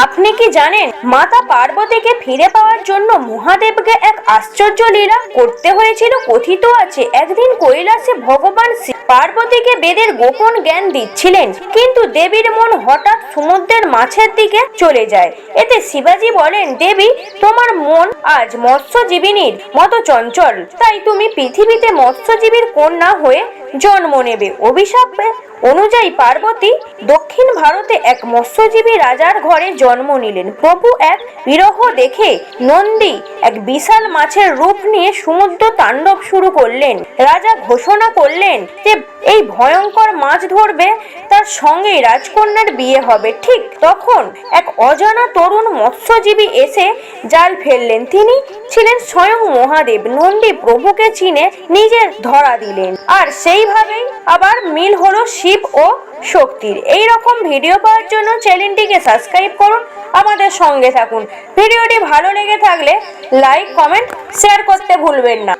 আপনি কি জানেন মাতা পার্বতীকে ফিরে পাওয়ার জন্য মহাদেবকে এক আশ্চর্য লীলা করতে হয়েছিল? কথিত আছে একদিন কৈলাসে ভগবান শিব পার্বতীকে বেদের গোপন জ্ঞান দিচ্ছিলেন, কিন্তু দেবীর মন হঠাৎ সমুদ্রের মাছের দিকে চলে যায়। এতে শিবাজি বলেন, দেবী, তোমার মন আজ মৎস্যজীবিনীর মতো চঞ্চল, তাই তুমি পৃথিবীতে মৎস্যজীবীর কন্যা হয়ে জন্ম নেবে। অভিশাপ অনুযায়ী পার্বতী দক্ষিণ ভারতে এক মৎস্যজীবী রাজার ঘরে জন্ম নিলেন। প্রভু এক বিরহ দেখে নন্দী এক বিশাল মাছের রূপ নিয়ে সমুদ্র তাণ্ডব শুরু করলেন। রাজা ঘোষণা করলেন যে এই ভয়ঙ্কর মাছ ধরবে, তার সঙ্গে রাজকন্যার বিয়ে হবে। ঠিক তখন এক অজানা তরুণ মৎস্যজীবী এসে জাল ফেললেন। তিনি ছিলেন স্বয়ং মহাদেব। নন্দী প্রভুকে চিনে নিজের ধরা দিলেন, আর সেইভাবেই আবার মিল হলো শিব ও শক্তির। এই রকম ভিডিও পাওয়ার জন্য চ্যানেলটিকে সাবস্ক্রাইব করুন, আমাদের সঙ্গে থাকুন। ভিডিওটি ভালো লেগে থাকলে লাইক, কমেন্ট, শেয়ার করতে ভুলবেন না।